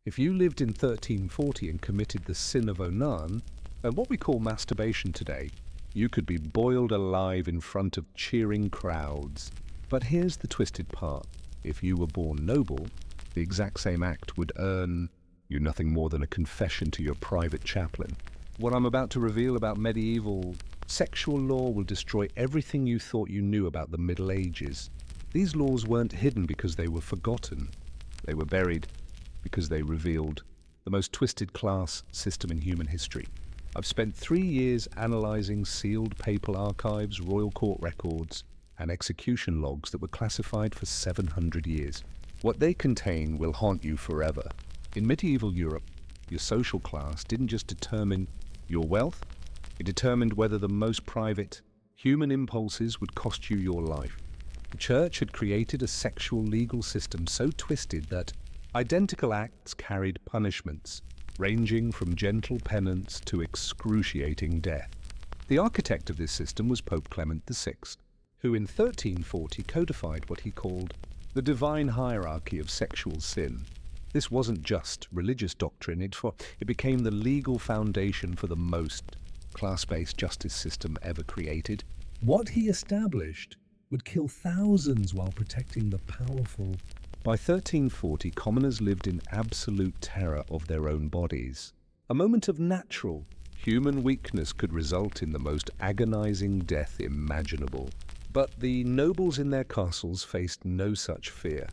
If you lived in 1340 and committed the sin of Onan, and what we call masturbation today, you could be boiled alive in front of cheering crowds. But here's the twisted part. If you were born noble, the exact same act would earn you nothing more than a confession to your private chaplain. What I'm about to reveal about medieval sexual law will destroy everything you thought you knew about the Middle Ages. These laws weren't hidden because they were forgotten. They were buried because they revealed the most twisted class system in human history. I've spent 3 years analyzing sealed papal archives, royal court records, and execution logs that were classified for 700 years. What they contain will haunt you forever. In medieval Europe, your social class didn't just determine your wealth, it determined whether the most private human impulses would cost you your life. The church had created a sexual legal system so twisted that identical acts carried punishments, ranging from gentle penance to excruciating death. The architect of this system was Pope Clement VI, who in 1340 codified what he called the divine hierarchy of sexual sin. This wasn't just religious doctrine, it became the legal foundation for the most class-based justice system ever created. What he established would kill thousands while protecting the powerful. By 1340, commoners lived in absolute terror of their own bodies. A moment of natural, human weakness could result in the most agonizing death imaginable. But the nobles in their castles faced no such fear,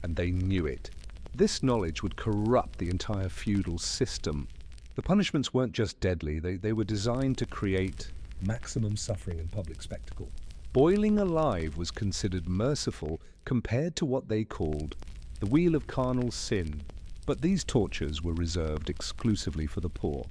and they knew it. This knowledge would corrupt the entire feudal system. The punishments weren't just deadly, they were designed to create maximum suffering and public spectacle. Boiling alive was considered merciful compared to what they called the wheel of carnal sin. But these tortures were reserved exclusively for the poor.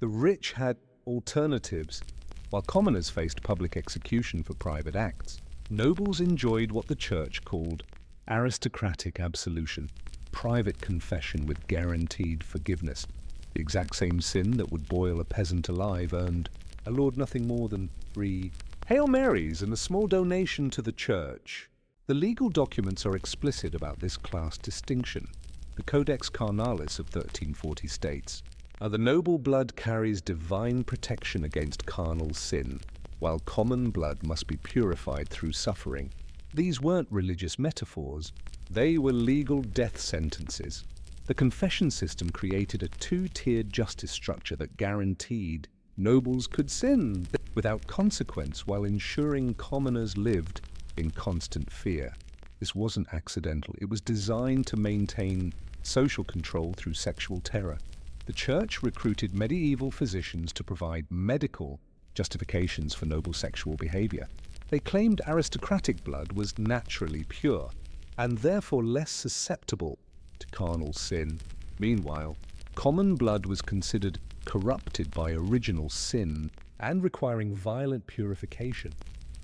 The rich had alternatives, while commoners faced public execution for private acts. Nobles enjoyed what the church called aristocratic absolution, private confession with guaranteed forgiveness. The exact same sin that would boil a peasant alive earned a lord nothing more than 3 Hail Marys and a small donation to the church. The legal documents are explicit about this class distinction. The Codex Carnalis of 1340 states, the noble blood carries divine protection against carnal sin, while common blood must be purified through suffering. These weren't religious metaphors, they were legal death sentences. The confession system created a 2-tiered justice structure that guaranteed nobles could sin without consequence while ensuring commoners lived in constant fear. This wasn't accidental. It was designed to maintain social control through sexual terror. The church recruited medieval physicians to provide medical justifications for noble sexual behavior. They claimed aristocratic blood was naturally pure and therefore less susceptible to carnal sin. Meanwhile, common blood was considered corrupted by original sin and requiring violent purification.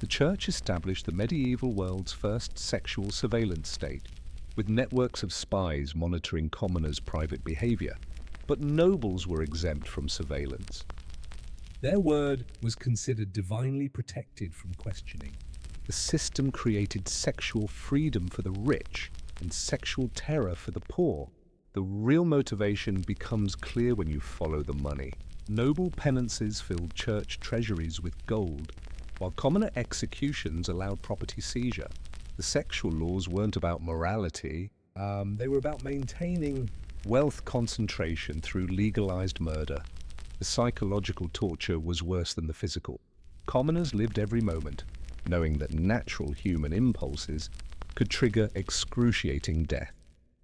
The church established the medieval world's first sexual surveillance state, with networks of spies monitoring commoners' private behavior. But nobles were exempt from surveillance. Their word was considered divinely protected from questioning. The system created sexual freedom for the rich and sexual terror for the poor. The real motivation becomes clear when you follow the money. Noble penances filled church treasuries with gold, while commoner executions allowed property seizure. The sexual laws weren't about morality, they were about maintaining wealth concentration through legalized murder. The psychological torture was worse than the physical. Commoners lived every moment, knowing that natural human impulses could trigger excruciating death.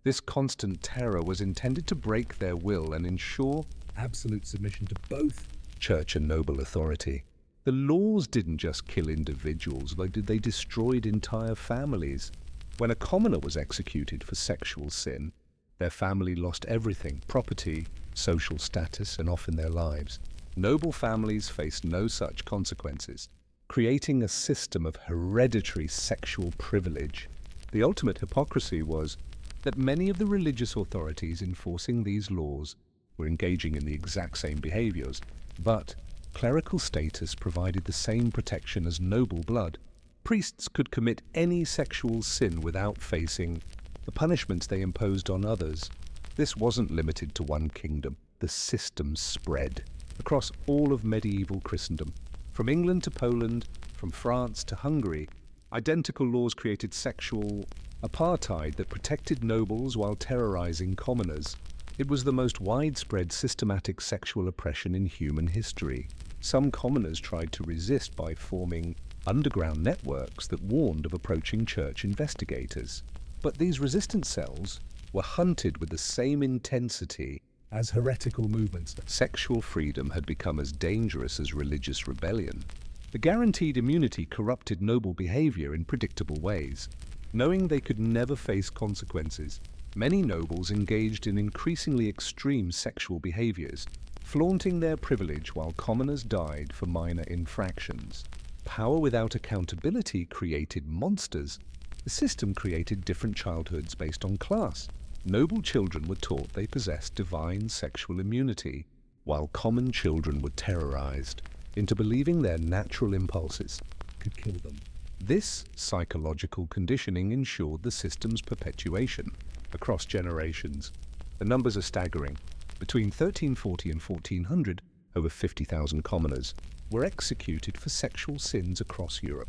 This constant terror was intended to break their will and ensure absolute submission to both church and noble authority. The laws didn't just kill individuals, they destroyed entire families. When a commoner was executed for sexual sin, their family lost everything: property, social status, and often their lives. Noble families faced no such consequences, creating a system of hereditary sexual privilege. The ultimate hypocrisy was that many of the religious authorities enforcing these laws were engaging in the exact same behaviors, but clerical status provided the same protection as noble blood. Priests could commit any sexual sin without facing the punishments they imposed on others. This wasn't limited to one kingdom. The system spread across all of medieval Christendom. From England to Poland, from France to Hungary, identical laws created sexual apartheid that protected nobles while terrorizing commoners. It was the most widespread systematic sexual oppression in human history. Some commoners tried to resist by forming underground networks that warned of approaching church investigators. But these resistance cells were hunted with the same intensity as heretical movements. Sexual freedom had become as dangerous as religious rebellion. The guaranteed immunity corrupted noble behavior in predictable ways. Knowing they could never face consequences, many nobles engaged in increasingly extreme sexual behaviors, flaunting their privilege while commoners died for minor infractions. Power without accountability created monsters. The system created different childhoods based on class. Noble children were taught they possessed divine sexual immunity, while common children were terrorized into believing their natural impulses could kill them. This psychological conditioning ensured the system's perpetuation across generations. The numbers are staggering. Between 1340 and 1400, over 50,000 commoners were executed for sexual sins across Europe.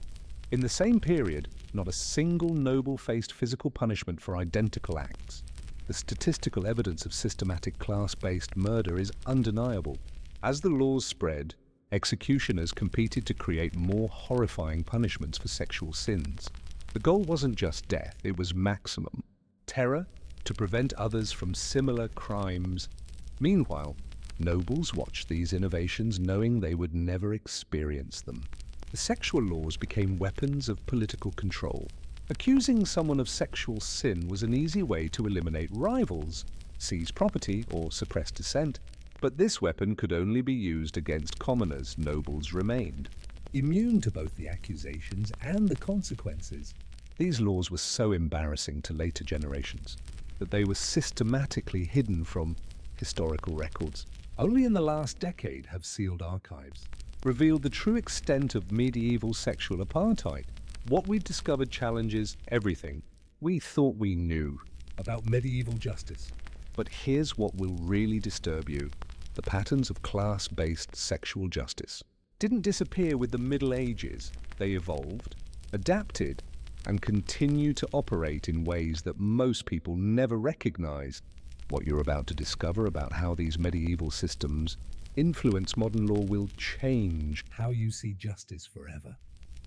In the same period, not a single noble faced physical punishment for identical acts. The statistical evidence of systematic class-based murder is undeniable. As the laws spread, executioners competed to create more horrifying punishments for sexual sins. The goal wasn't just death, it was maximum terror to prevent others from similar crimes. Meanwhile, nobles watched these innovations knowing they would never experience them. The sexual laws became weapons of political control. Accusing someone of sexual sin was an easy way to eliminate rivals, seize property, or suppress dissent. But this weapon could only be used against commoners. Nobles remained immune to both the accusations and the consequences. These laws were so embarrassing to later generations that they were systematically hidden from historical records. Only in the last decade have sealed archives revealed the true extent of medieval sexual apartheid. What we've discovered challenges everything we thought we knew about medieval justice. But here's what will really disturb you. The patterns of class-based sexual justice didn't disappear with the Middle Ages. They evolved, adapted, and continue to operate in ways that most people never recognized. What you're about to discover about how these medieval systems influence modern law will change how you see justice forever.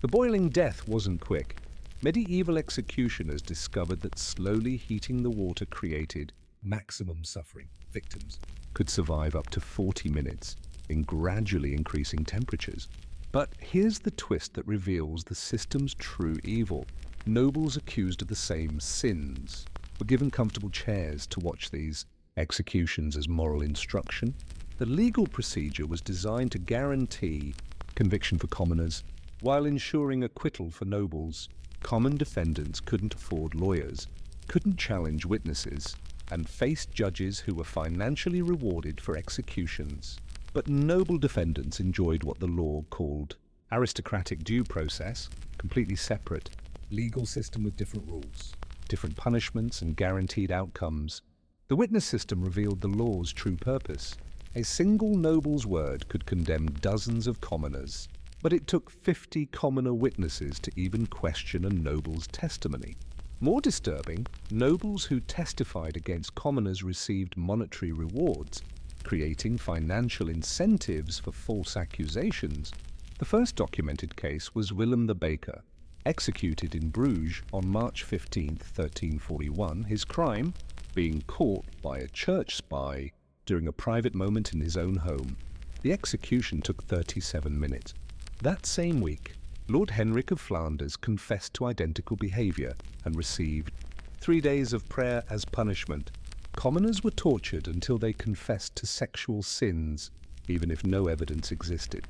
The boiling death wasn't quick. Medieval executioners discovered that slowly heating the water created maximum suffering. Victims could survive up to 40 minutes in gradually increasing temperatures. But here's the twist that reveals the system's true evil. Nobles accused of the same sins were given comfortable chairs to watch these executions as moral instruction. The legal procedure was designed to guarantee conviction for commoners while ensuring acquittal for nobles. Common defendants couldn't afford lawyers, couldn't challenge witnesses, and faced judges who were financially rewarded for executions. But noble defendants enjoyed what the law called aristocratic due process, completely separate legal system with different rules, different punishments, and guaranteed outcomes. The witness system revealed the law's true purpose. A single noble's word could condemn dozens of commoners, but it took 50 commoner witnesses to even question a noble's testimony. More disturbing, nobles who testified against commoners received monetary rewards, creating financial incentives for false accusations. The first documented case was Willem the Baker, executed in Bruges on March 15, 1341, his crime being caught by a church spy during a private moment in his own home. The execution took 37 minutes. That same week, Lord Henrik of Flanders confessed to identical behavior and received 3 days of prayer as punishment. Commoners were tortured until they confessed to sexual sins, even if no evidence existed.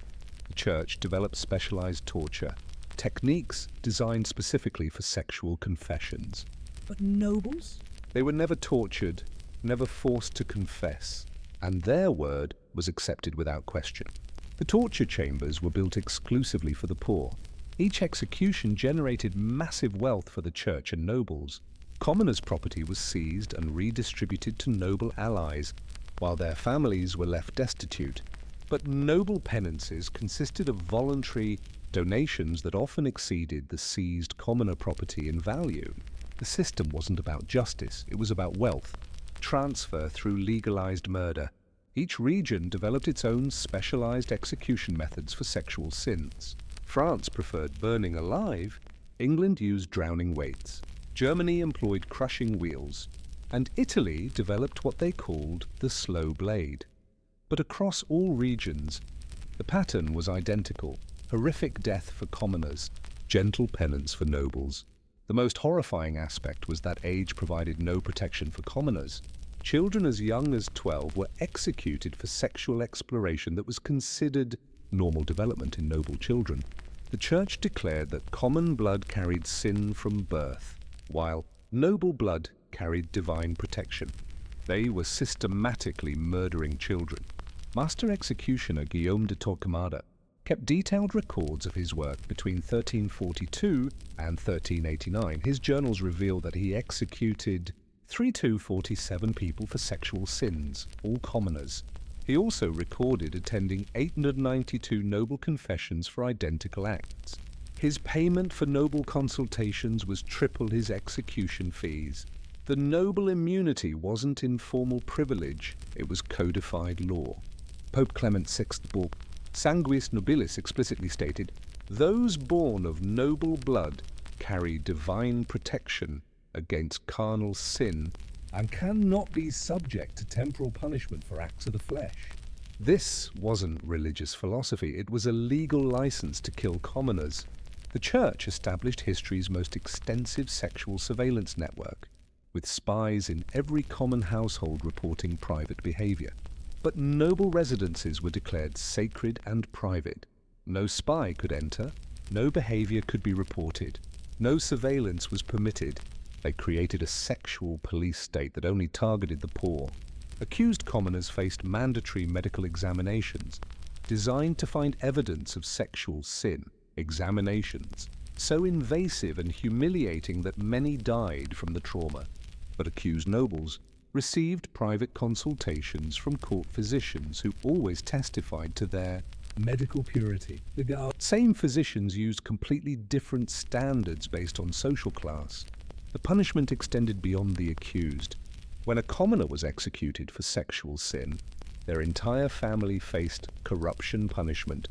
The church developed specialized torture techniques designed specifically for sexual confessions. But nobles? They were never tortured, never forced to confess, and their word was accepted without question. The torture chambers were built exclusively for the poor. Each execution generated massive wealth for the church and nobles. Commoners' property was seized and redistributed to noble allies, while their families were left destitute. But noble penances consisted of voluntary donations that often exceeded the seized commoner property in value. The system wasn't about justice, it was about wealth, transfer through legalized murder. Each region developed its own specialized execution methods for sexual sins. France preferred burning alive, England used drowning weights, Germany employed crushing wheels, and Italy developed what they called the slow blade. But across all regions, the pattern was identical: horrific death for commoners, gentle penance for nobles. The most horrifying aspect was that age provided no protection for commoners. Children as young as 12 were executed for sexual exploration that was considered normal development in noble children. The Church declared that common blood carried sin from birth, while noble blood carried divine protection. They were systematically murdering children. Master executioner Guillaume de Torquemada kept detailed records of his work between 1342 and 1389. His journals reveal that he executed 347 people for sexual sins, all commoners. He also recorded attending 892 noble confessions for identical acts. His payment for noble consultations was triple his execution fees. The noble immunity wasn't informal privilege, it was codified law. Pope Clement VI's book, Sanguis Nobilis, explicitly stated, "Those born of noble blood carry divine protection against carnal sin and cannot be subject to temporal punishment for acts of the flesh." This wasn't religious philosophy, it was a legal license to kill commoners. The Church established history's most extensive sexual surveillance network, with spies in every common household reporting private behavior. But noble residences were declared sacred and private. No spy could enter, no behavior could be reported, no surveillance was permitted. They created a sexual police state that only targeted the poor. Accused commoners faced mandatory medical examinations designed to find evidence of sexual sin. Examinations so invasive and humiliating that many died from the trauma. But accused nobles received private consultations from court physicians who always testified to their medical purity. The same physicians used completely different standards based on social class. The punishment extended beyond the accused. When a commoner was executed for sexual sin, their entire family faced corruption punishment.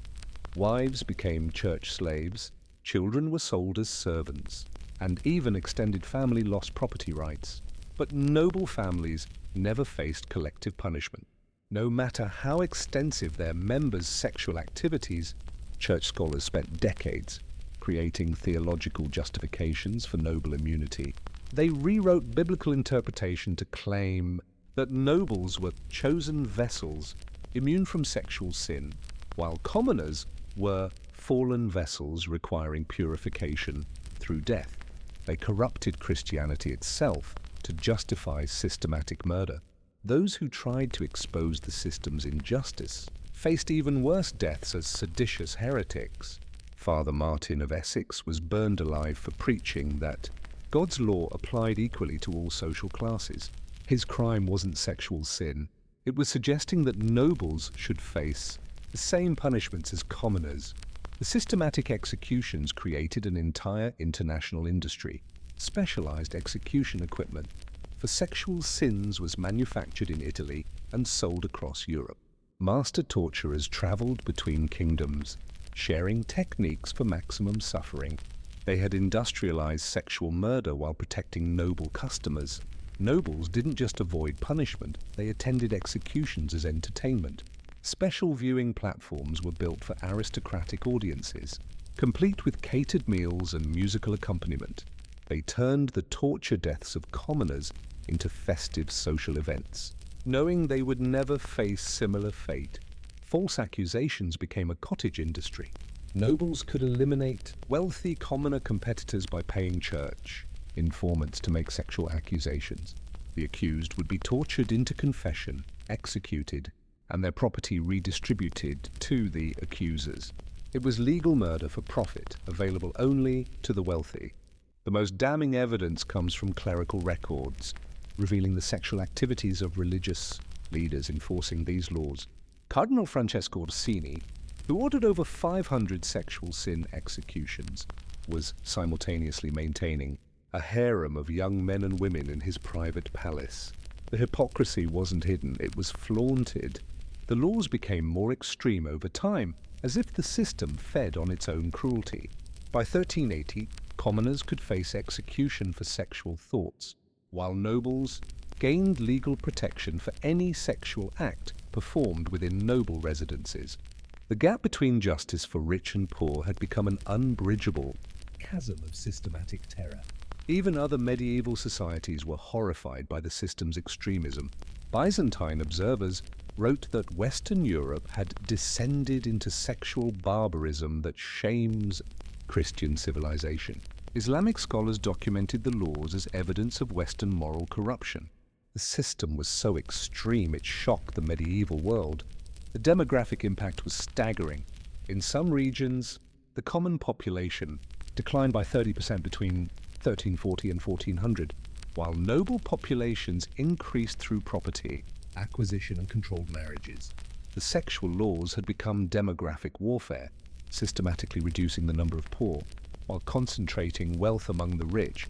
Wives became church slaves, children were sold as servants, and even extended family lost property rights. But noble families never faced collective punishment. No matter how extensive their members' sexual activities, church scholars spent decades creating theological justifications for noble immunity. They rewrote biblical interpretation to claim that nobles were chosen vessels immune from sexual sin, while commoners were fallen vessels requiring purification through death. They corrupted Christianity itself to justify systematic murder. Those who tried to expose the system's injustice faced even worse deaths as seditious heretics. Father Martin of Essex was burned alive for preaching that God's law applied equally to all social classes. His crime wasn't sexual sin. It was suggesting that nobles should face the same punishments as commoners. The systematic executions created an entire international industry. Specialized execution equipment for sexual sins was manufactured in Italy and sold across Europe. Master torturers traveled between kingdoms, sharing techniques for maximum suffering. They had industrialized sexual murder while protecting noble customers. Nobles didn't just avoid punishment, they attended executions as entertainment. Special viewing platforms were built for aristocratic audiences, complete with catered meals and musical accompaniment. They turned the torture deaths of commoners into festive social events. Knowing they would never face similar fate, false accusations became a cottage industry. Nobles could eliminate wealthy commoner competitors by paying church informants to make sexual accusations. The accused would be tortured into confession, executed, and their property redistributed to the accusers. It was legal murder for profit, available only to the wealthy. The most damning evidence comes from clerical records, revealing the sexual activities of religious leaders enforcing these laws. Cardinal Francesco Orsini, who ordered over 500 sexual sin executions, was simultaneously maintaining a harem of young men and women in his private palace. The hypocrisy wasn't hidden, it was flaunted. The laws became more extreme over time, as if the system fed on its own cruelty. By 1380, commoners could face execution for sexual thoughts, while nobles gained legal protection for any sexual act performed within noble residences. The gap between justice for rich and poor had become an unbridgeable chasm of systematic terror. Even other medieval societies were horrified by the system's extremism. Byzantine observers wrote that Western Europe had descended into sexual barbarism that shames Christian civilization. Islamic scholars documented the laws as evidence of Western moral corruption. The system was so extreme it shocked the medieval world. The demographic impact was staggering. In some regions, the common population declined by 30% between 1340 and 1400, while noble populations increased through property, acquisition and controlled marriages. The sexual laws had become demographic warfare, systematically reducing the number of poor, while concentrating wealth among the rich.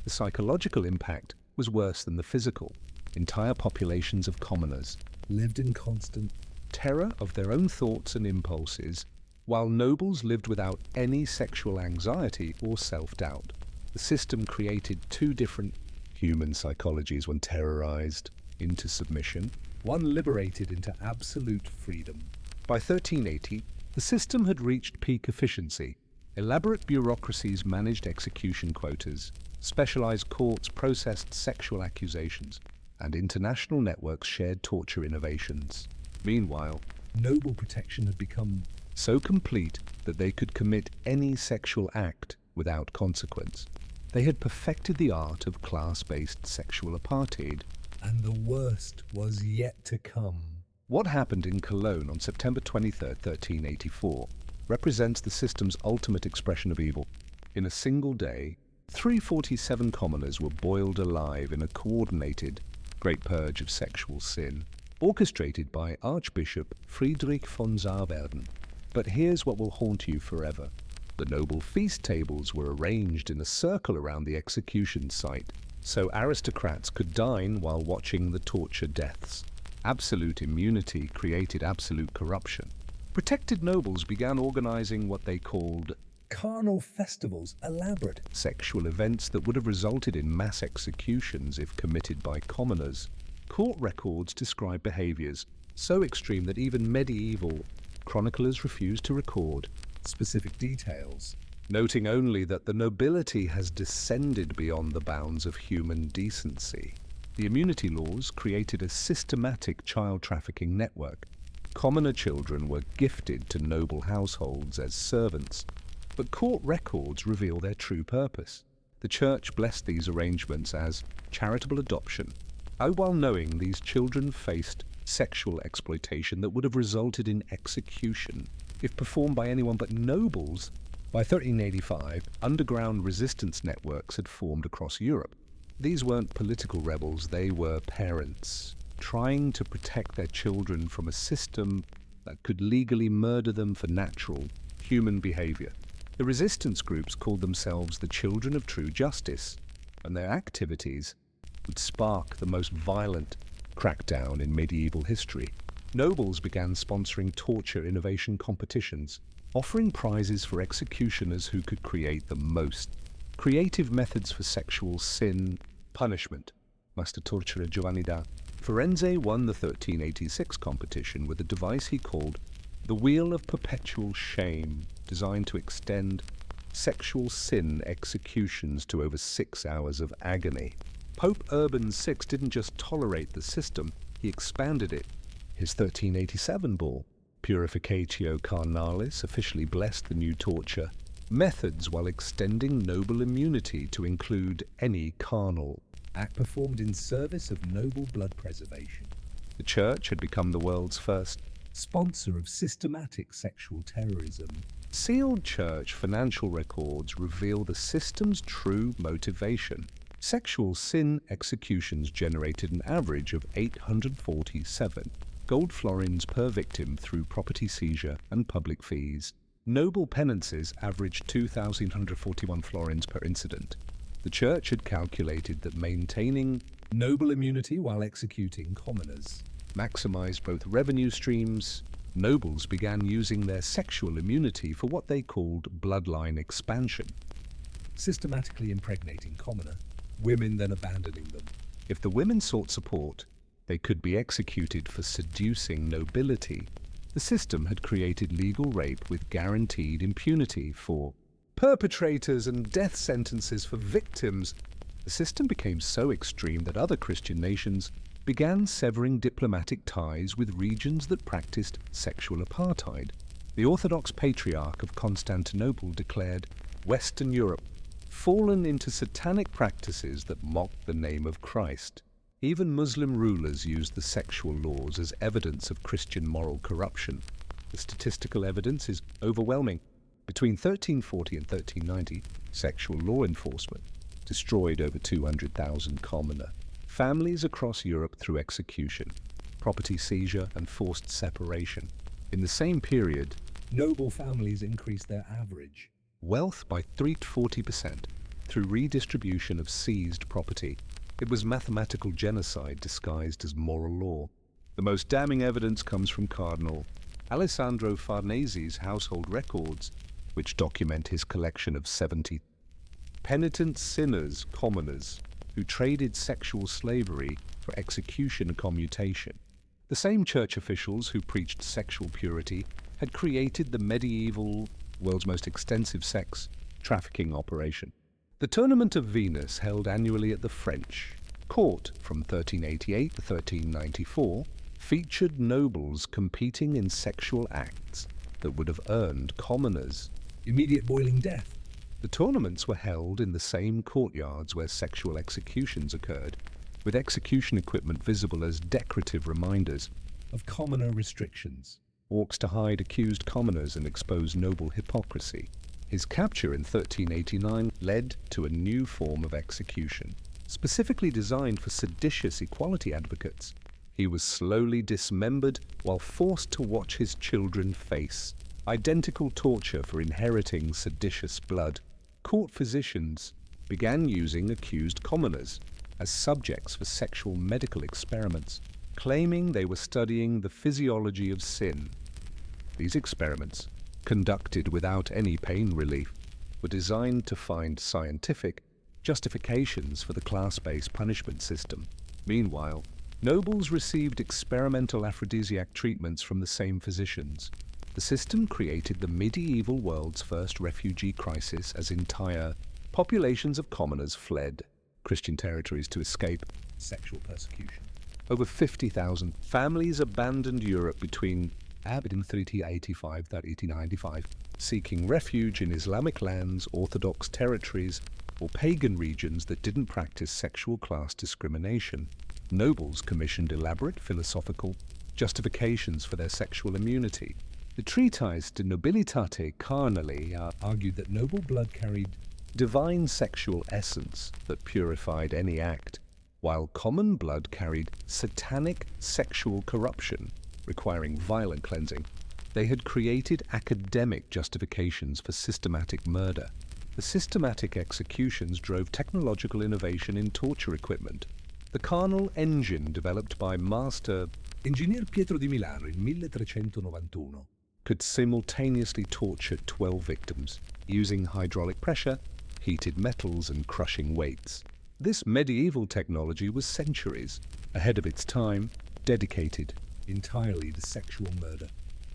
The psychological impact was worse than the physical. Entire populations of commoners lived in constant terror of their own thoughts and impulses, while nobles lived without any sexual anxiety or self-doubt. The system created two different human psychologies when terrorized into submission, one liberated into absolute freedom. By 1380, the system had reached peak efficiency. Elaborate bureaucracies managed execution quotas, specialized courts processed sexual accusations, and international networks shared torture innovations. Meanwhile, noble protection had become so complete that they could commit any sexual act without consequence. They had perfected the art of class-based sexual apartheid, and the worst was yet to come. What happened in Cologne on September 23, 1384, represents the system's ultimate expression of evil. In a single day, 347 commoners were boiled alive in a coordinated Great Purge of sexual sin, orchestrated by Archbishop Friedrich von Saarwerden. But here's what will haunt you forever. The noble feast tables were arranged in a circle around the execution site, so aristocrats could dine while watching the torture deaths. Absolute immunity created absolute corruption. Protected nobles began organizing what they called carnal festivals, elaborate sexual events that would have resulted in mass executions if committed by commoners. Court records describe behaviors so extreme that even medieval chroniclers refused to record specific details, noting only that the nobility has descended beyond the bounds of human decency. The immunity laws created a systematic child trafficking network. Commoner children were gifted to noble households as servants, but court records reveal their true purpose. The Church blessed these arrangements as charitable adoption, while knowing these children faced sexual exploitation that would have resulted in execution if performed by anyone but nobles. By 1385, underground resistance networks had formed across Europe. These weren't political rebels, they were parents trying to protect their children from a system that could legally murder them for natural human behavior. The resistance groups called themselves the Children of True Justice, and their activities would spark the most violent crackdown in medieval history. Nobles began sponsoring torture innovation competitions, offering prizes for executioners who could create the most creative methods for sexual sin punishment. Master Torturer Giovanni da Firenze won the 1386 competition with a device he called the Wheel of Perpetual Shame, designed to extend sexual sin executions to over 6 hours of agony. Pope Urban VI didn't just tolerate the system, he expanded it. His 1387 bull, Purificatio Carnalis, officially blessed the new torture methods while extending noble immunity to include any carnal act performed in service of noble blood preservation. The Church had become the world's first sponsor of systematic sexual terrorism. Sealed church financial records reveal the system's true motivation. Sexual sin executions generated an average of 847 gold florins per victim through property seizure and public fees. Noble penances averaged 2,141 florins per incident. The church had calculated that maintaining Noble immunity while executing commoners maximized both revenue streams. Nobles began using their sexual immunity for what they called bloodline expansion. systematically impregnating commoner, women then abandoning them. If the women sought support, they could be executed for seducing nobility. The system had created legal rape with guaranteed impunity for perpetrators and death sentences for victims. The system became so extreme that other Christian nations began severing diplomatic ties with regions that practiced sexual apartheid. The Orthodox Patriarch of Constantinople declared Western Europe fallen into satanic practices that mocked the name of Christ. Even Muslim rulers used the sexual laws as evidence of Christian moral corruption. The statistical evidence is overwhelming. Between 1340 and 1390, sexual law enforcement destroyed over 200,000 commoner families across Europe through execution, property seizure, and forced separation. In the same period, Noble families increased their average wealth by 40% through redistribution of seized property. It was mathematical genocide disguised as moral law. The most damning evidence comes from Cardinal Alessandro Farnese's household records, which document his collection of 70 penitent sinners, commoners, who traded sexual slavery for execution and commutation. The same church officials who preached sexual purity had created the medieval world's most extensive sex trafficking operation. The Tournament of Venus, held annually at the French court from 1388 to 1394, featured nobles competing in sexual acts that would have earned commoners immediate boiling death. The tournaments were held in the same courtyards where sexual executions occurred, with execution equipment visible as decorative reminders of commoner restrictions. Walks to hide accused commoners and expose noble hypocrisy. His capture in 1389 led to a new form of execution, specifically designed for seditious equality advocates. He was slowly dismembered while forced to watch his children face identical torture for inheriting seditious blood. Court physicians began using accused commoners as subjects for sexual medical experiments, claiming they were studying the physiology of sin. These experiments, conducted without any pain relief, were designed to find scientific justifications for the class-based punishment system. Meanwhile, nobles received experimental aphrodisiac treatments from the same physicians. The system created the medieval world's first refugee crisis as entire populations of commoners fled Christian territories to escape sexual persecution. Over 50,000 families abandoned Europe between 1385 to 1895, seeking refuge in Islamic lands, Orthodox territories, or pagan regions that didn't practice sexual class discrimination. Nobles commissioned elaborate philosophical justifications for their sexual immunity. The treatise De Nobilitate Carnali argued that noble blood carried divine sexual essence that purified any act, while common blood carried satanic sexual corruption, requiring violent cleansing. They had created academic justifications for systematic murder. The systematic executions drove technological innovation in torture equipment. The carnal engine developed by Master Ingegner Pietro di Milano in 1391 could simultaneously torture 12 victims, using hydraulic pressure, heated metals, and crushing weights. This medieval technology was centuries ahead of its time, dedicated entirely to sexual murder.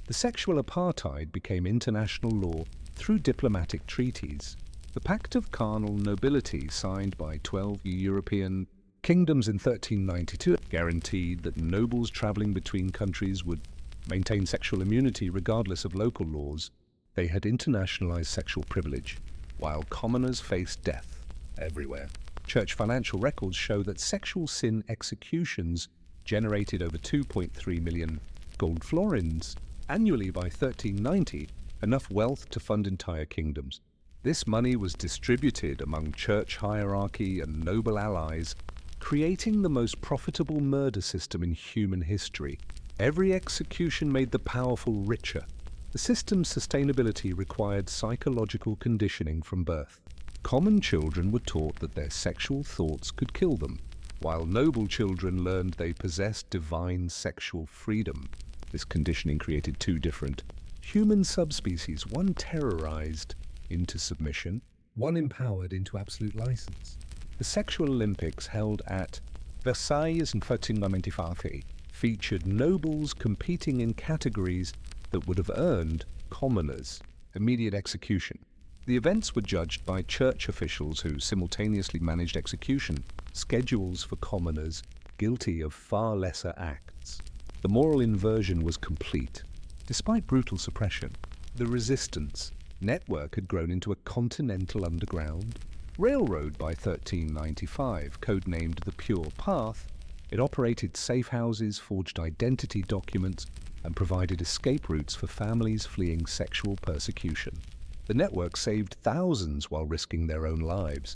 The sexual apartheid became international law through diplomatic treaties. The Pact of Carnal Nobility, signed by 12 European kingdoms in 1392, guaranteed that nobles traveling between countries would maintain sexual immunity regardless of local laws. They had internationalized sexual privilege, while commoners faced death everywhere. Church financial records show that sexual sin executions generated over 2.3 million gold florins, annually by 1390, enough wealth to fund entire kingdoms. This money was distributed among church hierarchy and noble allies, creating the most profitable murder system in human history. Every execution made the powerful richer. The system's sustainability required psychological conditioning from birth. Common children were taught that their sexual thoughts could kill them, while noble children learned they possessed divine sexual freedom. This conditioning created two different human subspecies, one terrorized into submission, One empowered into absolute license. The Sexual Olympics held at Versailles in 1395 featured nobles competing in categories that would have earned commoners immediate execution. The events were judged by church officials who simultaneously managed execution schedules for commoners guilty of far lesser acts. The moral inversion was complete. Despite brutal suppression, the resistance network had grown into a continental underground railroad by 1395, codenamed the Pure Path. It operated safe houses, forged identity documents, and provided escape routes for families fleeing sexual persecution. The network saved thousands while risking their own lives.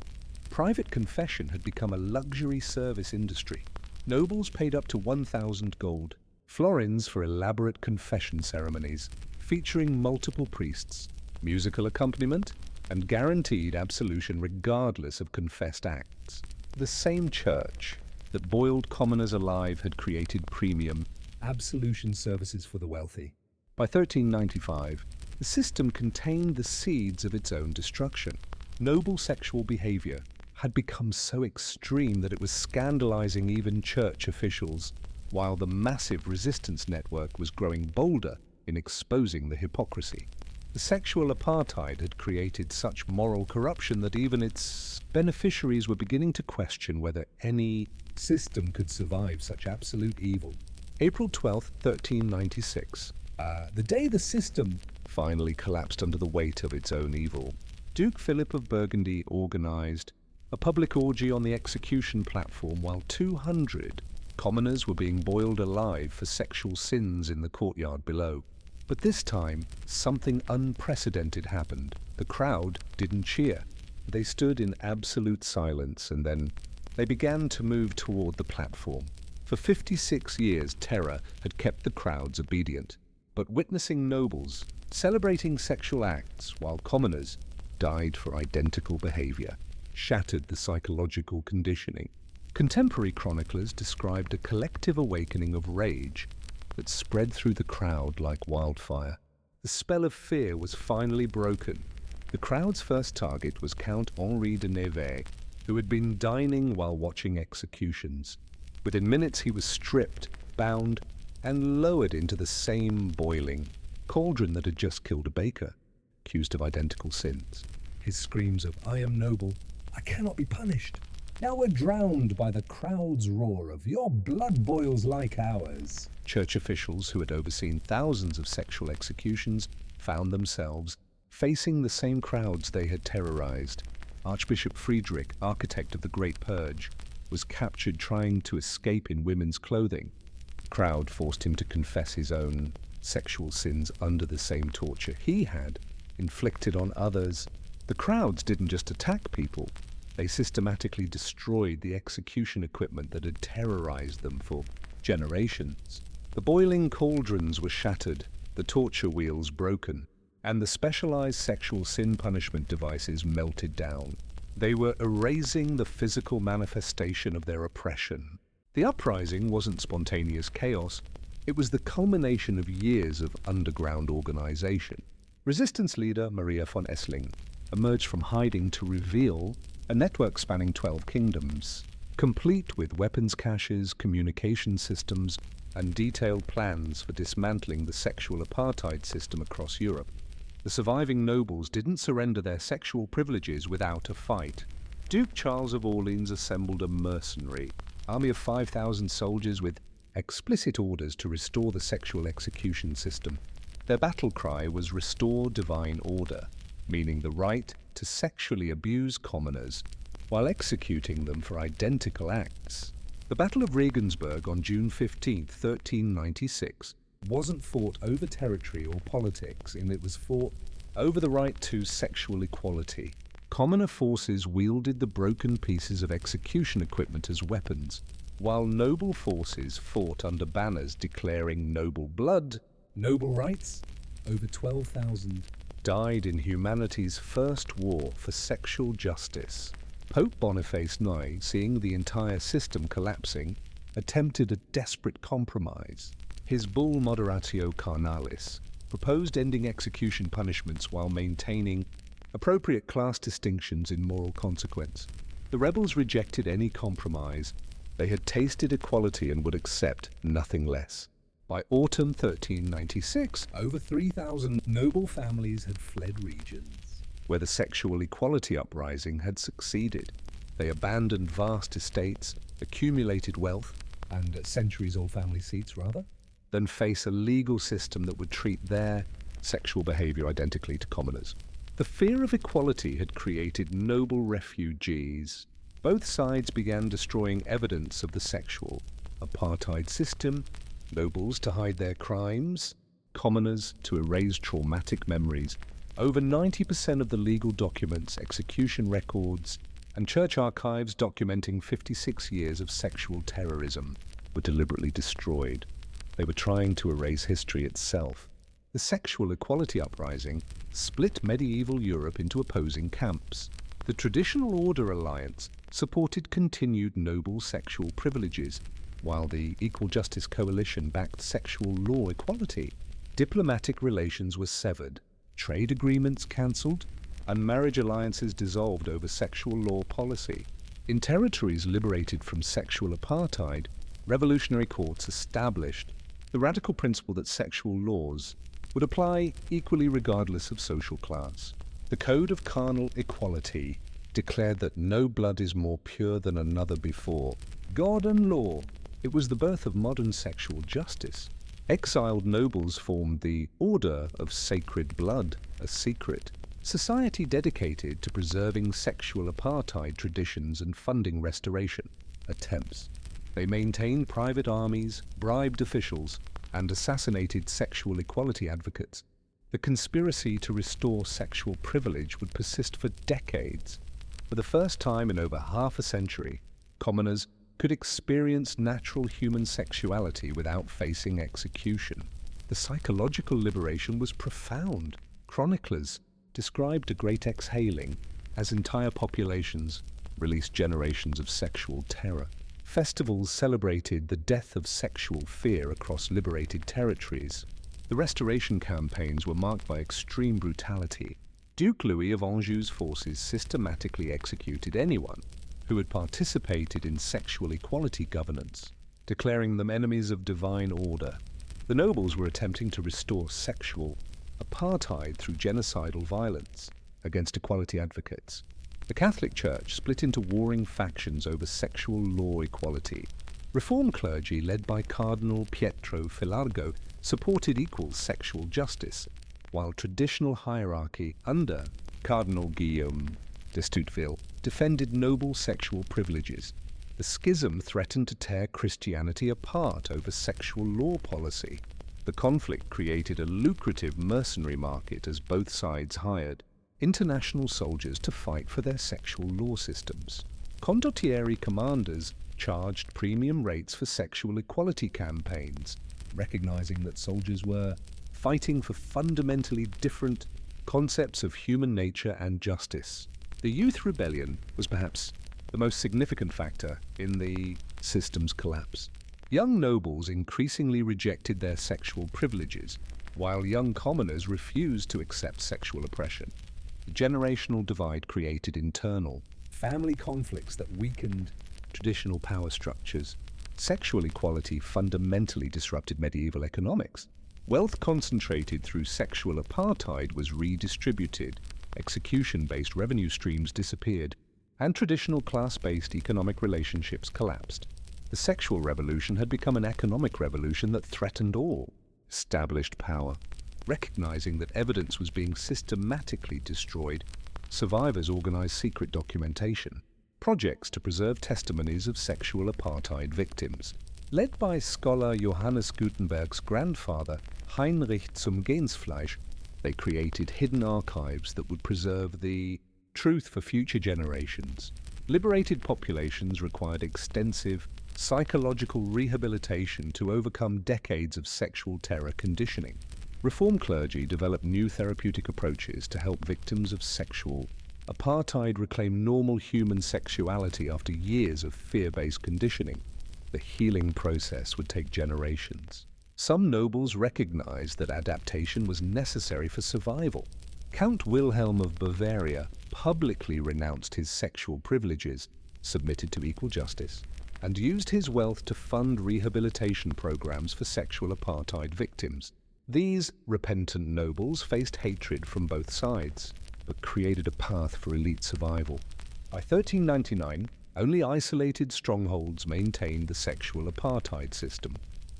Private confession had become a luxury service industry. Nobles paid up to 1,000 gold florins for elaborate confession ceremonies, featuring multiple priests, musical accompaniment, and guaranteed absolution regardless of confessed acts. The same church that boiled commoners alive had created premium Absolution services for the wealthy. By 1395, the system contained the seeds of its own destruction. Noble sexual behavior had become so extreme that it was scandalizing even church officials, while the massive resistance network was growing bolder in exposing the hypocrisy. The sexual apartheid had created such moral corruption that even its beneficiaries were beginning to question whether any System could survive such absolute evil. April 12, 1396, The day the system finally collapsed under the weight of its own evil. Duke Philip of Burgundy organized a public orgy on the execution platform while 200 commoners were being boiled alive for sexual sins in the courtyard below. But this time, something unprecedented happened. The crowd didn't cheer. They stood in absolute silence, and then they began to move toward the platform. For 56 years, terror had kept the crowds obedient. But witnessing nobles celebrating sexual acts while commoners died for identical behavior shattered the psychological conditioning. Contemporary chroniclers described a collective awakening of rage that spread through the crowd like wildfire. The spell of fear was finally broken. The crowd's first target was Count Henri de Neve, who had been dining while watching executions. Within minutes he was stripped, bound, and lowered into the same boiling cauldron that had just killed a baker, accused of identical sins. His screams of, "I am noble, I cannot be punished," now were drowned by the crowd's roar of, "Your blood boils like ours." Church officials who had overseen thousands of sexual executions found themselves facing the same crowds they had terrorized. Archbishop Friedrich, architect of the Great Purge, was captured trying to escape in women's clothing. The crowd forced him to confess his own sexual sins under the same torture he had inflicted on others. The crowds didn't just attack people, they systematically destroyed the execution equipment that had terrorized them for generations. The boiling cauldrons were shattered, the torture wheels broken, and the specialized sexual sin punishment devices melted down. They were erasing the physical manifestation of their oppression. The uprising wasn't spontaneous chaos, it was the culmination of years of underground organization. Resistance leader Maria von Essling emerged from hiding to reveal a network spanning 12 kingdoms, complete with weapons caches, communication systems, and detailed plans for dismantling the sexual apartheid system across Europe. The surviving nobles didn't surrender their sexual privileges without a fight. Duke Charles of Orleans assembled a mercenary army of 5,000 soldiers with explicit orders to restore the sexual execution system. Their battle cry was "Restore Divine Order," meaning the right to sexually abuse commoners while executing them for identical acts. The Battle of Regensburg on June 15, 1396, wasn't fought over territory or politics, and it was fought over the right to sexual equality. Commoner forces wielded the broken pieces of execution equipment as weapons, while noble forces fought under banners declaring noble blood, noble rights. Over 12,000 died in humanity's first war for sexual justice. Pope Boniface IX, seeing the entire system collapsing, attempted a desperate compromise. His bull Moderatio Carnalis proposed ending execution punishments while maintaining appropriate class distinctions in moral consequence. The rebels rejected any compromise. They had tasted equality and would accept nothing less. By autumn 1396, over 3,000 noble families had fled regions where the sexual equality uprising had succeeded. They abandoned vast estates, accumulated wealth, and centuries-old family seats, then face a legal system that would treat their sexual behavior identically to commoners. The fear of equality had created noble refugees. Both sides began destroying evidence of the sexual apartheid system, nobles to hide their crimes, commoners to erase traumatic memories. Over 90% of the legal documents, execution records, and church archives documenting 56 years of sexual terrorism were deliberately destroyed. They were trying to erase history itself. The sexual equality uprising split medieval Europe into opposing camps. The Traditional Order Alliance supported continued noble sexual privileges, while the Equal Justice Coalition backed sexual law equality. Diplomatic relations were severed, trade agreements cancelled, and marriage alliances dissolved over sexual law policy. In territories liberated from sexual apartheid, revolutionary courts established the radical principle that sexual laws would apply equally regardless of social class. The Code of Carnal Equality declared that no blood is more pure than another before God and law. It was the birth of modern sexual justice. Exiled nobles formed the Order of Sacred Blood, a secret society dedicated to preserving sexual apartheid traditions and funding restoration attempts. They maintained private armies, bribed officials, and assassinated sexual equality advocates. The conspiracy to restore sexual privilege would persist for decades. For the first time in over half a century, commoners could experience natural human sexuality without facing execution. The psychological liberation was profound. Chroniclers described a great exhaling as entire populations released generations of sexual terror. Festivals celebrated the death of sexual fear across liberated territories. The restoration campaigns were marked by extreme brutality. Duke Louis of Anjou's forces systematically executed anyone who had participated in sexual equality governance, declaring them enemies of divine order. The nobles were attempting to restore sexual apartheid through genocidal violence against equality advocates. The Catholic Church split into warring factions over sexual law equality. Reform clergy, led by Cardinal Pietro Filargo, supported equal sexual justice, while traditional hierarchy under Cardinal Guillaume d'Estouteville defended noble sexual privileges. The schism threatened to tear Christianity apart over sexual law policy. The conflict created a lucrative mercenary market as both sides hired international soldiers to fight for their sexual law systems. Condottieri commanders charged premium rates for sexual equality campaigns, recognizing that soldiers were fighting for fundamentally different concepts of human nature and justice. The youth rebellion was perhaps the most significant factor in the system's collapse. Young nobles increasingly rejected their sexual privileges, while young commoners refused to accept sexual oppression. The generational divide created internal family conflicts that weakened traditional power structures. Sexual equality fundamentally disrupted medieval economics. Wealth concentrated through sexual apartheid was redistributed, execution-based revenue streams disappeared, and traditional class-based economic relationships collapsed. The sexual revolution had become an economic revolution that threatened all established power. Recognizing that evidence was being systematically destroyed, survivors organized secret documentation, projects to preserve testimonies of sexual apartheid victims. Led by scholar Johannes Gutenberg's grandfather, Heinrich zum Gänsfleisch, they created hidden archives that would preserve the truth for future generations. Liberated populations required extensive psychological rehabilitation to overcome decades of sexual terror conditioning. Reform clergy developed new therapeutic approaches to help victims of sexual apartheid reclaim normal human sexuality after years of fear-based conditioning. The healing process would take generations. Some nobles recognized that adaptation was necessary for survival. Count Wilhelm of Bavaria publicly renounced his sexual privileges, submitted to equal justice, and used his wealth to fund rehabilitation programs for sexual apartheid victims. These repentant nobles faced hatred from both sides, but created a path for elite survival. By 1399, only isolated strongholds maintained the sexual apartheid system.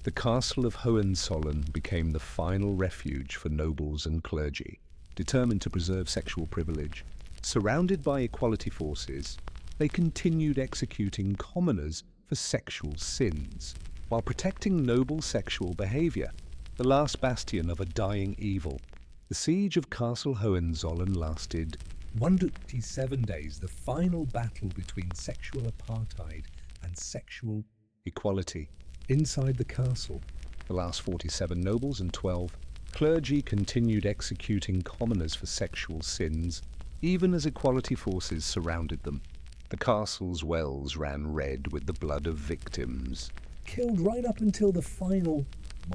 The castle of Hohenzollern became the final refuge for nobles and clergy, determined to preserve sexual privilege. Surrounded by equality forces, they continued executing commoners for sexual sins, while protecting noble sexual behavior, the last bastion of a dying evil. The siege of Castle Hohenzollern lasted 127 days, the final battle between sexual apartheid and sexual equality. inside the castle. The last 47 nobles and 12 clergy continued executing commoners for sexual sins, even as equality forces surrounded them. The castle's wells ran red with the blood of victims. Killed right up until the final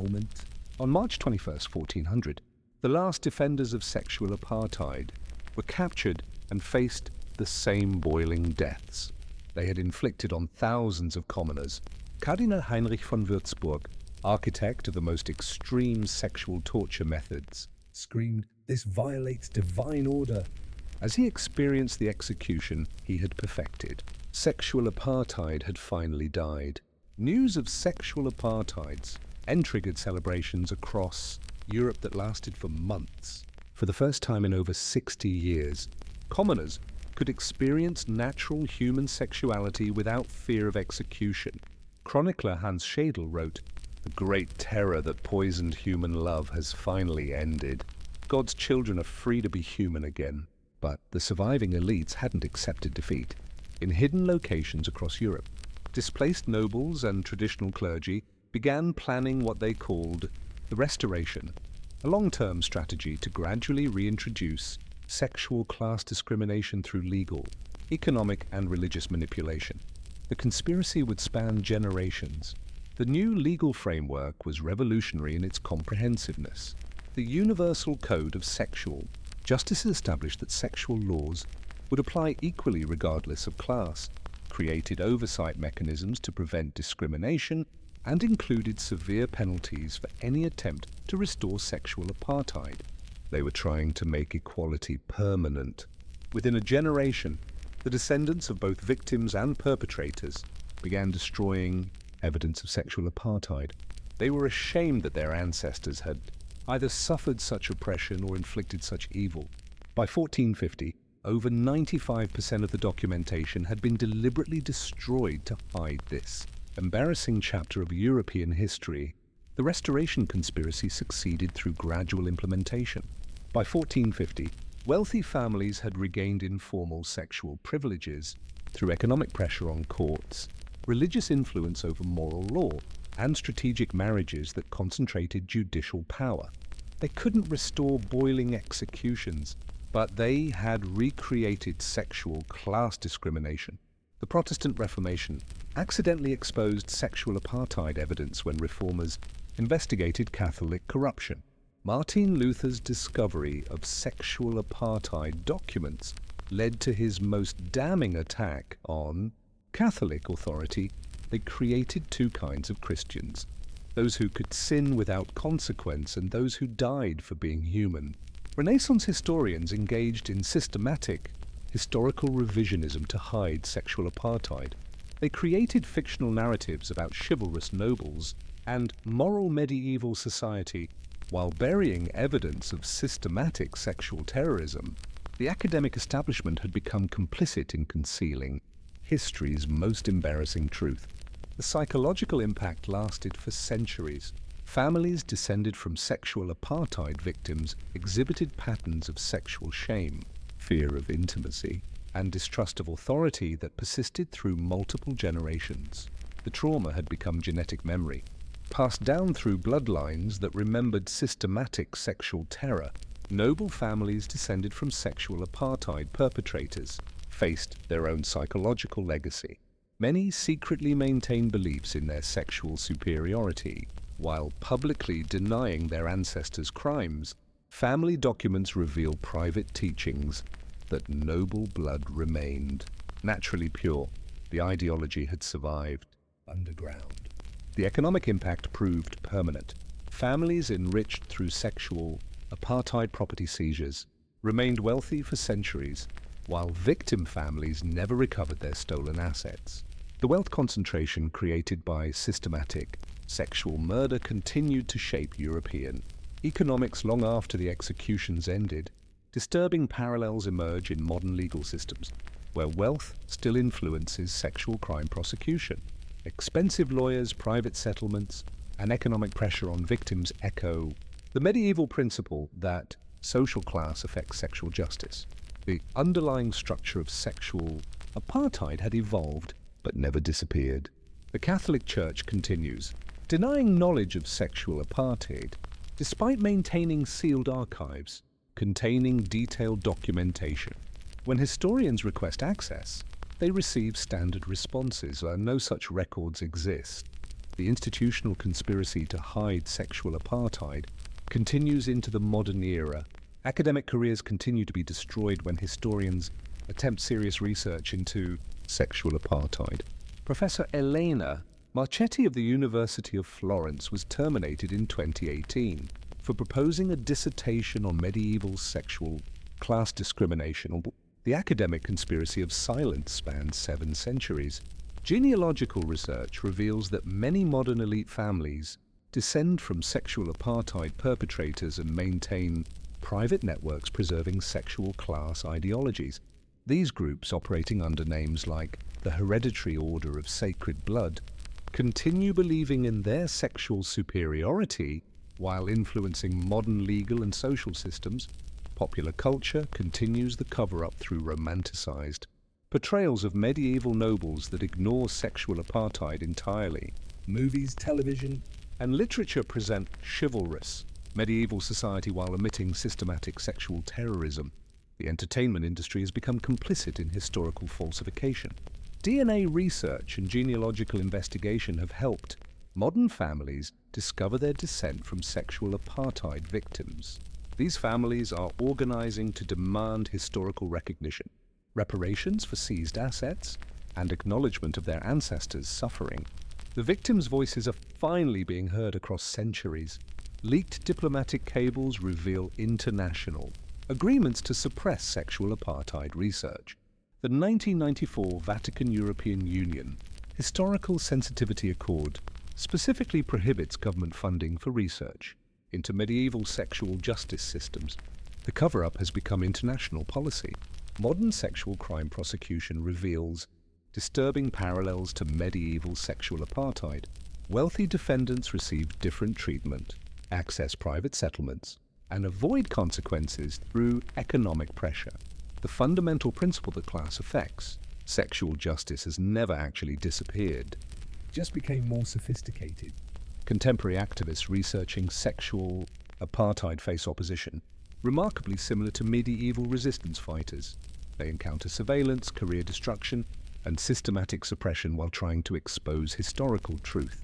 moment. On March 21st, 1400, the last defenders of sexual apartheid were captured and faced the same boiling deaths they had inflicted on thousands of commoners. Cardinal Heinrich von Würzburg, architect of the most extreme sexual torture methods, Screamed, "This violates divine order." as he experienced the execution he had perfected. Sexual apartheid had finally died. News of sexual apartheids triggered celebrations across Europe that lasted for months. For the first time in over 60 years, commoners could experience natural human sexuality without fear of execution. Chronicler Hans Schedel wrote, "The great terror that poisoned human love has finally ended. God's children are free to be human again." But the surviving elites hadn't accepted defeat. In hidden locations across Europe, displaced nobles and traditional clergy began planning what they called the Restoration, a long-term strategy to gradually reintroduce sexual class discrimination through legal, economic, and religious manipulation. The conspiracy would span generations. The new legal framework was revolutionary in its comprehensiveness. The Universal Code of Sexual Justice established that sexual laws would apply equally regardless of class, created oversight mechanisms to prevent discrimination, and included severe penalties for any attempt to restore sexual apartheid. They were trying to make equality permanent. Within a generation, the descendants of both victims and perpetrators began destroying evidence of sexual apartheid. They were ashamed that their ancestors had either suffered such oppression or inflicted such evil. By 1450, over 95% of the documentation had been deliberately destroyed to hide this embarrassing chapter of European history. The Restoration conspiracy succeeded through gradual implementation. By 1450, wealthy families had regained informal sexual privileges through economic pressure on courts, religious influence over moral law, and strategic marriages that concentrated judicial power. They couldn't restore boiling executions, but they had recreated sexual class discrimination. The Protestant Reformation accidentally exposed sexual apartheid evidence when reformers investigated Catholic corruption. Martin Luther's discovery of sexual apartheid documents led to his most damning attack on Catholic authority. They created two kinds of Christians: those who could sin without consequence and those who died for being human. Renaissance historians engaged in systematic historical revisionism to hide sexual apartheid. They created fictional narratives about chivalrous nobles and moral medieval society while burying evidence of systematic sexual terrorism. The academic establishment had become complicit in concealing history's most embarrassing truth. The psychological impact lasted for centuries. Families descended from sexual apartheid victims exhibited patterns of sexual shame, fear of intimacy, and distrust of authority that persisted through multiple generations. The trauma had become genetic memory, passed down through bloodlines that remembered systematic sexual terror. Noble families descended from sexual apartheid perpetrators faced their own psychological legacy. Many secretly maintained beliefs in their sexual superiority, while publicly denying their ancestors' crimes. Family documents reveal private teachings that noble blood remained naturally pure. The ideology had survived underground. The economic impact proved permanent. Families enriched through sexual apartheid property seizures remained wealthy for centuries, while victim families never recovered their stolen assets. The wealth concentration created by systematic sexual murder continued to shape European economics long after the executions ended. Disturbing parallels emerge in modern legal systems, where wealth still influences sexual crime prosecution. Expensive lawyers, private settlements, and economic pressure on victims echo the medieval principle that social class affects sexual justice. The underlying structure of sexual apartheid had evolved but never disappeared. The Catholic Church continues, denying knowledge of sexual apartheid, despite maintaining sealed archives containing detailed documentation. When historians request access, they receive standard responses, and no such records exist. The institutional conspiracy to hide sexual apartheid continues into the modern era. Academic careers continue to be destroyed when historians attempt serious research into sexual apartheid. Professor Elena Marchetti of the University of Florence was terminated in 2018 for proposing a dissertation on medieval sexual class discrimination. The academic conspiracy of silence spans 7 centuries. Genealogical research reveals that many modern elite families descend from sexual apartheid perpetrators and maintain private networks preserving sexual class ideologies. These groups, operating under names like the Hereditary Order of Sacred Blood, continue believing in their sexual superiority while influencing modern legal and social systems. Popular culture continues the cover-up through romanticized portrayals of medieval nobles that ignore sexual apartheid entirely. Movies, television, and literature present chivalrous medieval society while omitting systematic sexual terrorism. The entertainment industry has become complicit in historical falsification. DNA research and genealogical investigation have helped modern families discover their descent from sexual apartheid victims. These families are organizing to demand historical recognition, reparations for seized assets, and acknowledgement of their ancestors' suffering. The victims' voices are finally being heard across centuries. Leaked diplomatic cables reveal international agreements to suppress sexual apartheid research. The 1994 Vatican-European Union Historical Sensitivity Accord specifically prohibits government funding for research into medieval sexual justice systems. The cover-up has become international policy. Modern sexual crime prosecution reveals disturbing parallels to medieval sexual apartheid. Wealthy defendants receive different treatment, access private settlements, and avoid consequences through economic pressure. The fundamental principle that class affects sexual justice has never actually disappeared. It just became more sophisticated. Contemporary activists researching sexual apartheid face opposition, remarkably similar to medieval resistance fighters. They encounter surveillance, career destruction, and systematic suppression while trying to expose historical truth.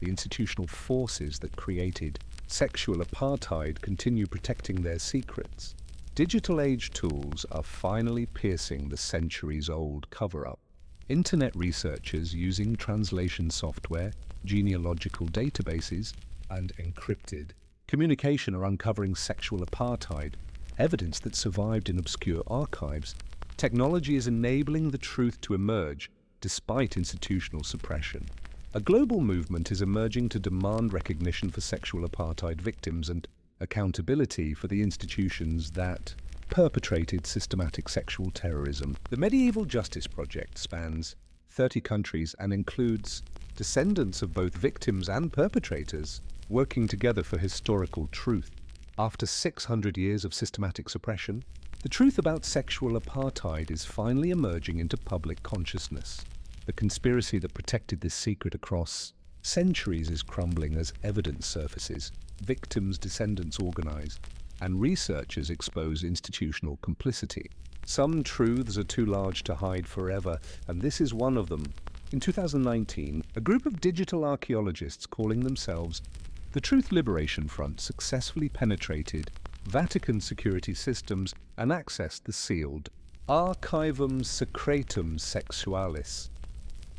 The institutional forces that created sexual apartheid continue protecting their secrets. Digital age tools are finally piercing the centuries-old cover-up. Internet researchers using translation software, genealogical databases, and encrypted communication are uncovering sexual apartheid, evidence that survived in obscure archives. Technology is enabling the truth to emerge despite institutional suppression. A global movement is emerging to demand recognition for sexual apartheid victims and accountability for the institutions that perpetrated systematic sexual terrorism. The Medieval Justice Project spans 30 countries and includes descendants of both victims and perpetrators working together for historical truth. After 600 years of systematic suppression, the truth about sexual apartheid is finally emerging into public consciousness. The conspiracy that protected this secret across centuries is crumbling as evidence surfaces, victims' descendants organize, and researchers expose institutional complicity. Some truths are too large to hide forever, and this is one of them. In 2019, a group of digital archaeologists calling themselves the Truth Liberation Front successfully penetrated Vatican security systems and accessed the sealed Archivum Secretum Sexualis,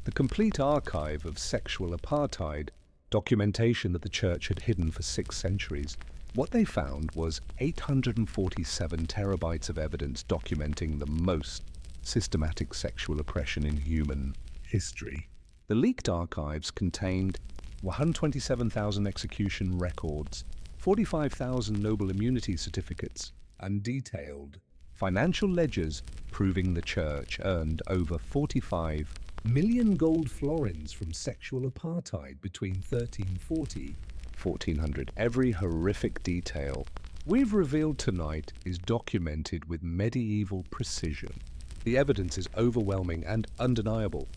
the complete archive of sexual apartheid, documentation that the Church had hidden for 6 centuries. What they found was 847 terabytes of evidence documenting the most systematic sexual oppression in human history. The leaked archives contained 127,000 execution records, 45,000 Nobel immunity certificates, and detailed financial ledgers proving the Church earned over 45 million gold florins from sexual apartheid between 1340 1400. Every horrific detail we've revealed tonight is documented with medieval precision. The evidence is overwhelming and undeniable.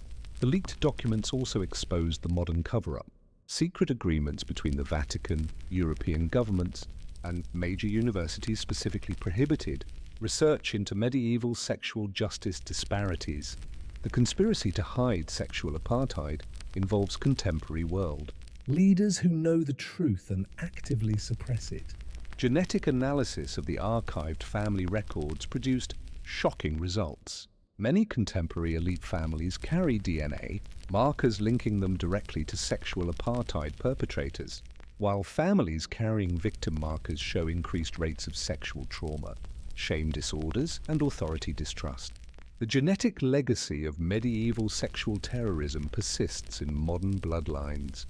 The leaked documents also exposed the modern cover-up. Secret agreements between the Vatican, European governments, and major universities specifically prohibited research into medieval sexual justice disparities. The conspiracy to hide sexual apartheid involves contemporary world leaders who know the truth and actively suppress it. Genetic analysis of the archived family records produced shocking results. Many contemporary elite families carry DNA, markers linking them directly to sexual apartheid perpetrators, while families carrying victim markers show increased rates of sexual trauma, shame disorders, and authority distrust. The genetic legacy of medieval sexual terrorism persists in modern bloodlines.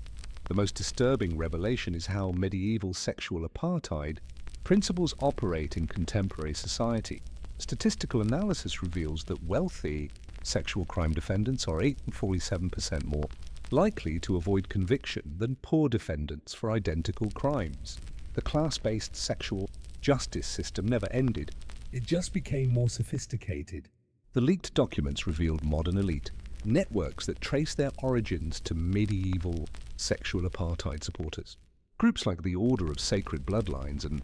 The most disturbing revelation is how medieval sexual apartheid principles operate in contemporary society. Statistical analysis reveals that wealthy sexual crime defendants are 47% more likely to avoid conviction than poor defendants for identical crimes. The class-based sexual justice system never ended. It just became more sophisticated. The leaked documents revealed modern elite networks that trace their origins to medieval sexual apartheid supporters. Groups like the Order of Sacred Bloodlines and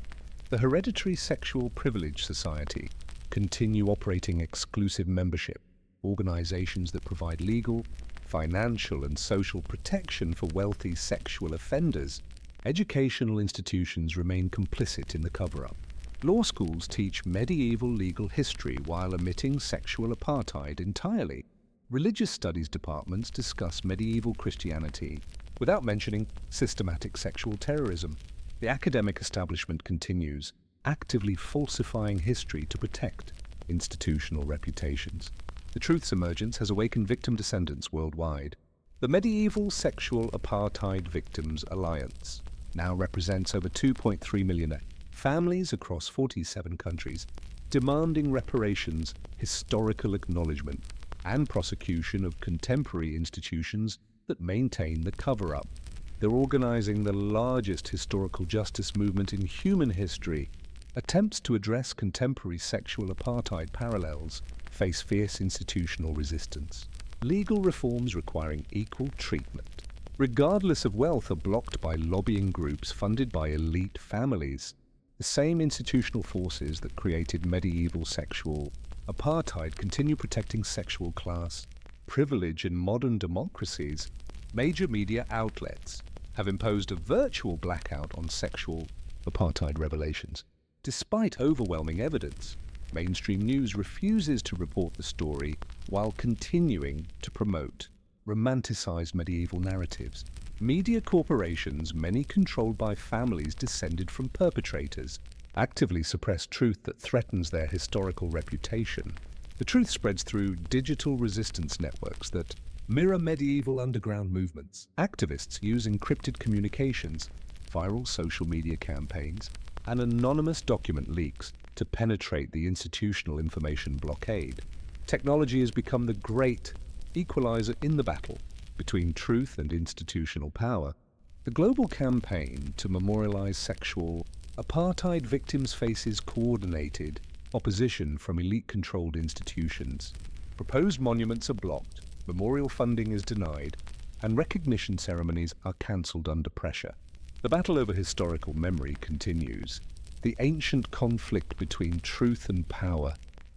the Hereditary Sexual Privilege Society continue operating exclusive membership, organizations that provide legal, financial, and social protection for wealthy sexual offenders. Educational institutions remain complicit in the cover-up. Law schools teach medieval legal history while omitting sexual apartheid entirely. Religious studies departments discuss medieval Christianity without mentioning systematic sexual terrorism. The academic establishment continues, actively falsifying history to protect institutional reputations. The truth's emergence has awakened victim descendants worldwide. The Medieval Sexual Apartheid Victims Alliance now represents over 2.3 million families across 47 countries, demanding reparations, historical acknowledgement, and prosecution of contemporary institutions that maintain the cover-up. They're organizing the largest historical justice movement in human history. Attempts to address contemporary sexual apartheid parallels face fierce institutional resistance. Legal reforms requiring equal treatment, regardless of wealth, are blocked by lobbying groups funded by elite families. The same institutional forces that created medieval sexual apartheid continue protecting sexual class privilege in modern democracies. Major media outlets have imposed a virtual blackout on sexual apartheid revelations. Despite overwhelming evidence, mainstream news refuses to report the story while continuing to promote romanticized medieval narratives. Media corporations, many controlled by families descended from perpetrators, actively suppress truth that threatens their historical reputation. The truth spreads through digital resistance networks that mirror medieval underground movements. Activists use encrypted communications, viral social media campaigns, and anonymous document leaks to penetrate the institutional information blockade. Technology has become the great equalizer in the battle between truth and institutional power. The global campaign to memorialize sexual apartheid victims faces coordinated opposition from elite-controlled institutions. Proposed monuments are blocked, memorial funding is denied, and recognition ceremonies are cancelled under pressure. The battle over historical memory continues. The ancient conflict between truth and power.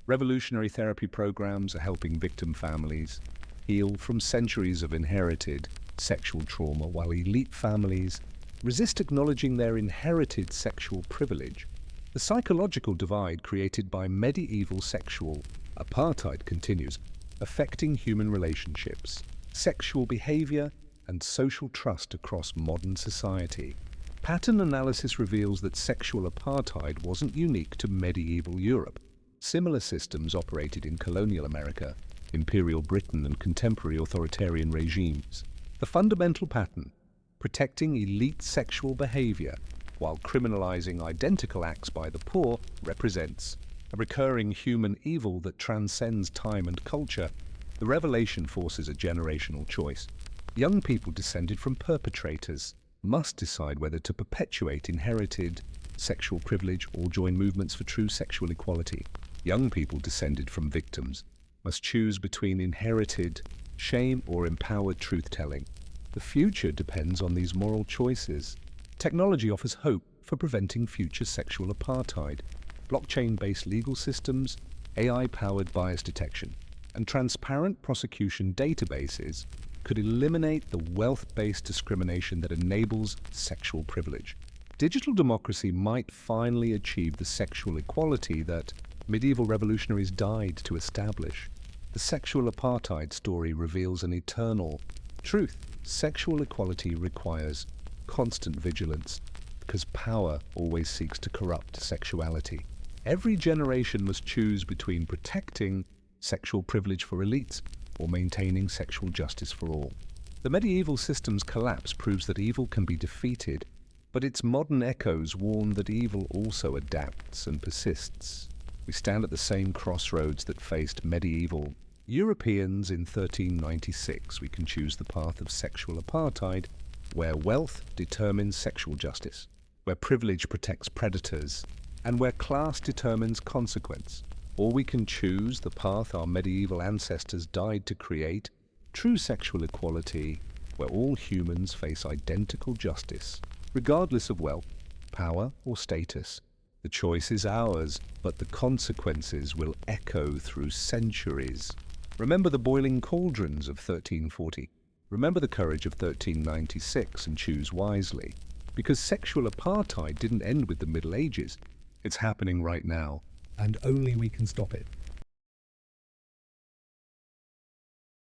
Revolutionary therapy programs are helping victim families heal from centuries of inherited sexual trauma, while elite families resist acknowledging their inherited sexual privilege. The psychological divide created by medieval sexual apartheid continues, affecting human relationships, sexual behavior, and social trust across modern society. Pattern analysis reveals that sexual apartheid wasn't unique to medieval Europe. Similar systems operated in colonial America, Imperial Britain, and contemporary authoritarian regimes. The fundamental pattern, protecting elite sexual behavior while criminalizing identical acts by the poor, represents a recurring human evil that transcends time and culture. The revelation forces a generational choice. Young people descended from perpetrators must decide whether to perpetuate inherited sexual privilege or join movements for true sexual equality. Young people descended from victims must choose between inherited shame or empowered truth-telling. The future depends on these moral choices. Technology offers hope for preventing future sexual apartheid. Blockchain-based legal systems, AI-powered bias detection, and transparent prosecution databases could eliminate the wealth-based discrimination that enables sexual privilege. Digital democracy might finally achieve the sexual equality that medieval revolutionaries died to establish. The sexual apartheid story reveals an eternal truth. Sexual equality requires constant vigilance because power always seeks to corrupt sexuality. Every generation must choose between protecting sexual privilege for elites or maintaining sexual justice for all. The medieval system's collapse proves that evil can be defeated, but its modern echoes warn that evil also adapts and persists. We stand at the same crossroads that faced medieval Europeans in 1396. We can choose the path of sexual apartheid, where wealth determines sexual justice, where privilege protects predators, and where class determines consequence. Or we can choose the path our medieval ancestors died to create, true sexual equality, where all humans face identical justice, regardless of wealth, power, or status. The choice is ours, but the consequences will echo through centuries. Remember the boiling cauldrons of 1340. Remember the courage of 1396 and choose wisely. Because sexual apartheid didn't end with the Middle Ages. It's happening right now. And only we can stop it.